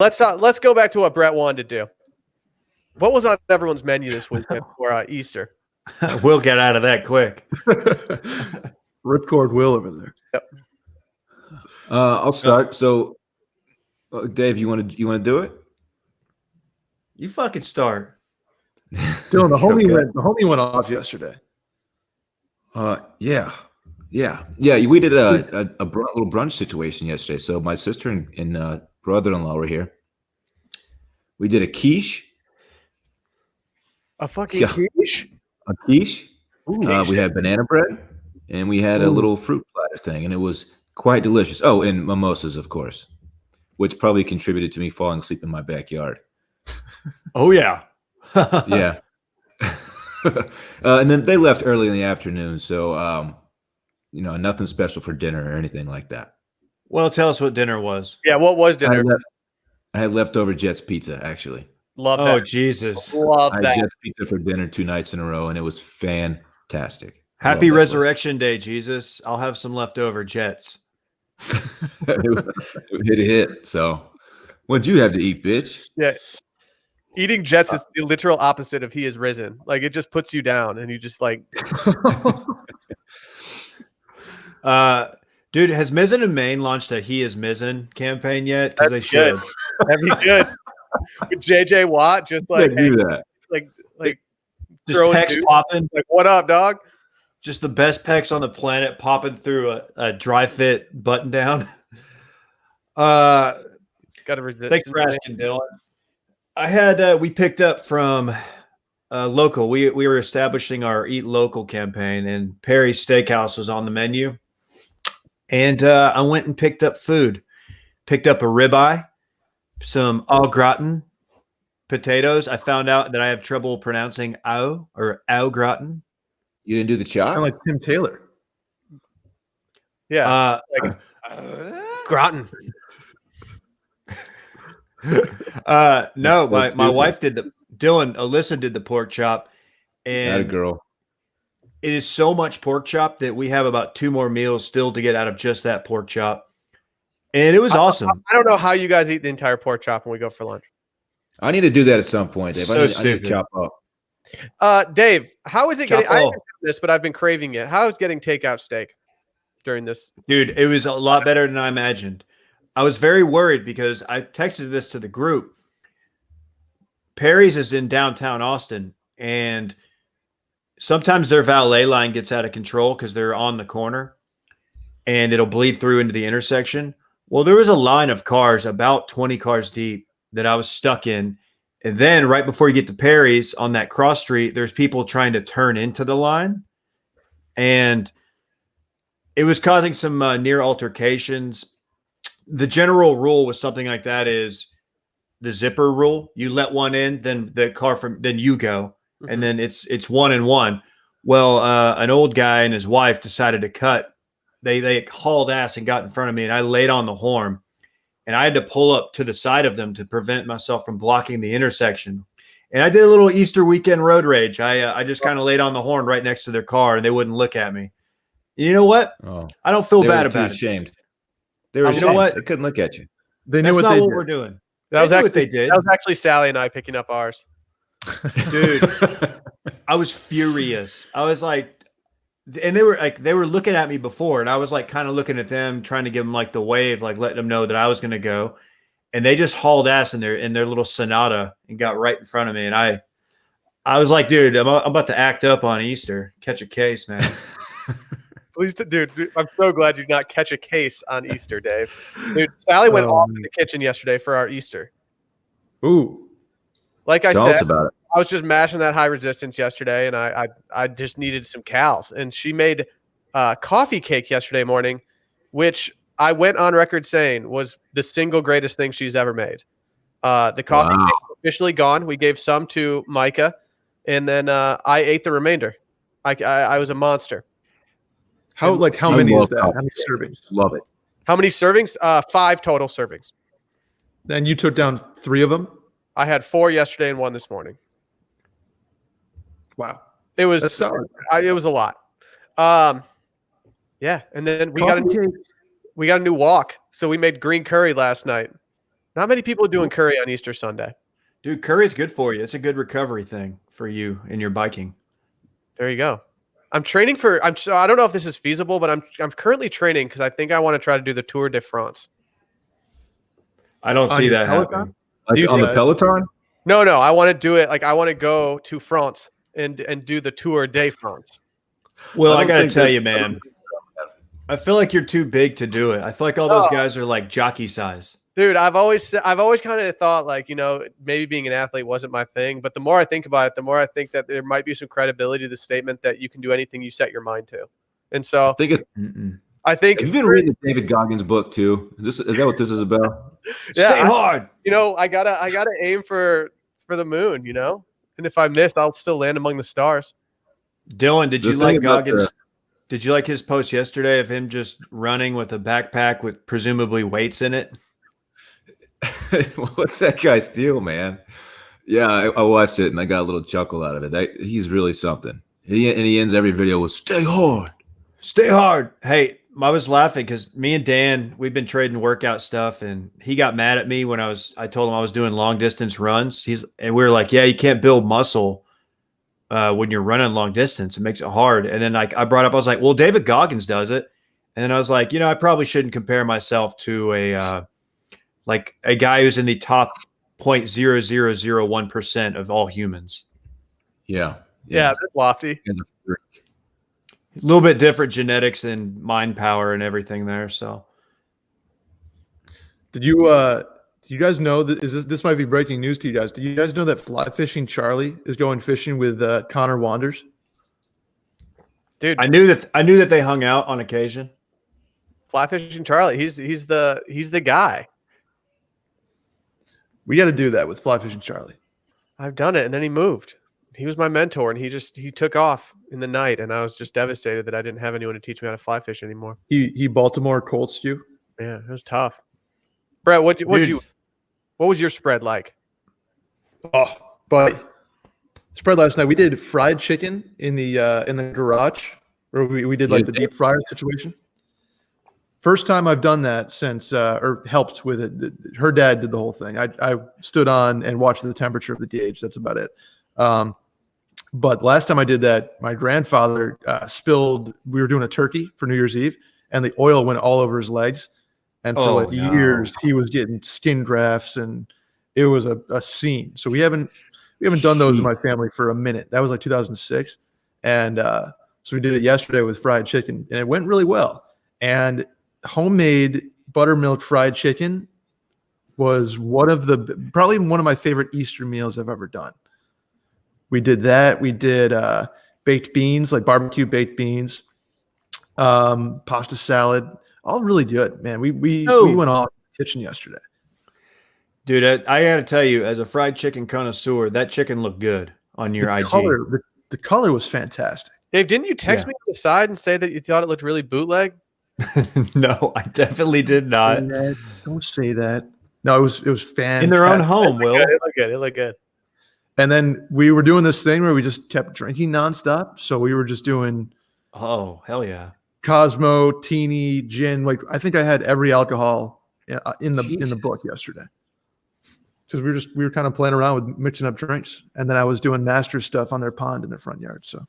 Let's go back to what Brett wanted to do. What was on everyone's menu this weekend for Easter? We'll get out of that quick. Ripcord Will over there. Yep. I'll start. So, Dave, you want to do it? You fucking start. Dylan, the homie went off yesterday. Yeah. We did a little brunch situation yesterday. So my sister and brother-in-law were here. We did a quiche. A fucking quiche? A quiche. We had banana bread, and we had a little fruit platter thing, and it was quite delicious. Oh, and mimosas, of course, which probably contributed to me falling asleep in my backyard. Oh, yeah. Yeah. And then they left early in the afternoon, so nothing special for dinner or anything like that. Well, tell us what dinner was. Yeah, what was dinner? I had leftover Jets pizza, actually. Love that. Oh, Jesus. Love I that. had Jets pizza for dinner 2 nights in a row, and it was fantastic. Happy Resurrection Day, Jesus. I'll have some leftover Jets. It hit. So, what'd you have to eat, bitch? Yeah. Eating Jets is the literal opposite of he is risen. Like, it just puts you down, and you just like. Dude, has Mizzen and Maine launched a He is Mizzen campaign yet? Because they should. That'd be good. With JJ Watt, just like, do that. like Just pecs popping. Like, what up, dog? Just the best pecs on the planet popping through a dry fit button down. Got to resist. Thanks for asking, Dylan. I had we picked up from local. We were establishing our Eat Local campaign, and Perry's Steakhouse was on the menu. And I went and picked up food. Picked up a ribeye, some au gratin potatoes. I found out that I have trouble pronouncing au gratin. You didn't do the chop? Kind of like Tim Taylor. Yeah. Gratin. No, my wife did Alyssa did the pork chop. And Not a girl. It is so much pork chop that we have about 2 more meals still to get out of just that pork chop. And it was awesome. I don't know how you guys eat the entire pork chop when we go for lunch. I need to do that at some point, Dave. So I need stupid. to chop up. Dave, how is it Chop getting? I haven't all. done this, but I've been craving it. How is getting takeout steak during this? Dude, it was a lot better than I imagined. I was very worried because I texted this to the group. Perry's is in downtown Austin, and sometimes their valet line gets out of control because they're on the corner, and it'll bleed through into the intersection. Well, there was a line of cars, about 20 cars deep, that I was stuck in. And then right before you get to Perry's on that cross street, there's people trying to turn into the line. And it was causing some near altercations. The general rule with something like that is the zipper rule. You let one in, then then you go. Mm-hmm. And then it's 1 and 1. Well, an old guy and his wife decided to cut. They hauled ass and got in front of me, and I laid on the horn. And I had to pull up to the side of them to prevent myself from blocking the intersection. And I did a little Easter weekend road rage. I just kind of laid on the horn right next to their car, and they wouldn't look at me. You know what? Oh, I don't feel bad about it. Ashamed. They were ashamed. You know what? They couldn't look at you. They knew That's what not they what did. we're doing. That was actually what they did. That was actually Sally and I picking up ours. Dude, I was furious. I was like, and they were looking at me before, and I was like kind of looking at them, trying to give them like the wave, like letting them know that I was going to go. And they just hauled ass in their little Sonata and got right in front of me. And I was like, dude, I'm about to act up on Easter. Catch a case, man. Please, dude, I'm so glad you did not catch a case on Easter, Dave. Dude, Sally went off in the kitchen yesterday for our Easter. Ooh. Like I Tell us said, about it. I was just mashing that high resistance yesterday, and I just needed some cals. And she made coffee cake yesterday morning, which I went on record saying was the single greatest thing she's ever made. The coffee cake is officially gone. We gave some to Micah, and then I ate the remainder. I was a monster. How many is that? How many servings? Love it. How many servings? 5 total servings. Then you took down 3 of them? I had 4 yesterday and 1 this morning. Wow. It was That's solid. It was a lot. Yeah, and then we got a new wok. So we made green curry last night. Not many people are doing curry on Easter Sunday. Dude, curry's good for you. It's a good recovery thing for you in your biking. There you go. I'm training for. So I don't know if this is feasible, but I'm currently training because I think I want to try to do the Tour de France. I don't see that happening. Like on the Peloton? No. I want to do it. Like I want to go to France and do the Tour de France. Well, I got to tell you, man. I feel like you're too big to do it. I feel like all those guys are like jockey size. Dude, I've always kind of thought like, maybe being an athlete wasn't my thing. But the more I think about it, the more I think that there might be some credibility to the statement that you can do anything you set your mind to. And so I think you've been reading the David Goggins book too. Is that what this is about? Yeah, Stay hard. I gotta aim for the moon, and if I miss, I'll still land among the stars. Dylan, did you like Goggins? Did you like his post yesterday of him just running with a backpack with presumably weights in it? What's that guy's deal, man? Yeah, I watched it and I got a little chuckle out of it. He's really something. He ends every video with "Stay hard, stay hard." Hey, I was laughing because me and Dan, we've been trading workout stuff, and he got mad at me when I told him I was doing long distance runs. And we were like, "Yeah, you can't build muscle when you're running long distance. It makes it hard." And then I brought up, I was like, "Well, David Goggins does it," and then I was like, I probably shouldn't compare myself to a guy who's in the top 0.0001% of all humans. Yeah, that's lofty. A little bit different genetics and mind power and everything there. So, do you guys know that this might be breaking news to you guys? Do you guys know that Fly Fishing Charlie is going fishing with Connor Wanders? Dude, I knew that they hung out on occasion. Fly Fishing Charlie, he's the guy. We got to do that with Fly Fishing Charlie. I've done it, and then he moved. He was my mentor, and he took off in the night, and I was just devastated that I didn't have anyone to teach me how to fly fish anymore. He Baltimore Colts you? Yeah, it was tough. Brett, what was your spread like? Oh, buddy. Spread last night. We did fried chicken in the garage, where we did like the deep fryer situation. First time I've done that since, or helped with it. Her dad did the whole thing. I stood on and watched the temperature of the gauge. That's about it. But last time I did that, my grandfather spilled. We were doing a turkey for New Year's Eve, and the oil went all over his legs. And for years, he was getting skin grafts, and it was a scene. So we haven't done those in my family for a minute. That was like 2006, and so we did it yesterday with fried chicken, and it went really well. And homemade buttermilk fried chicken was probably one of my favorite Easter meals I've ever done. We did that. We did baked beans, like barbecue baked beans, pasta salad, all really good, man. We went off in the kitchen yesterday. Dude, I got to tell you, as a fried chicken connoisseur, that chicken looked good on your IG. The color was fantastic. Dave, didn't you text me on the side and say that you thought it looked really bootleg? No, I definitely did not. Don't say that. No, it was fantastic. In their own home, Will. It looked good. And then we were doing this thing where we just kept drinking nonstop. So we were just doing hell yeah. Cosmo, Teeny, gin. Like I think I had every alcohol in the book yesterday. Because we were kind of playing around with mixing up drinks. And then I was doing master stuff on their pond in their front yard. So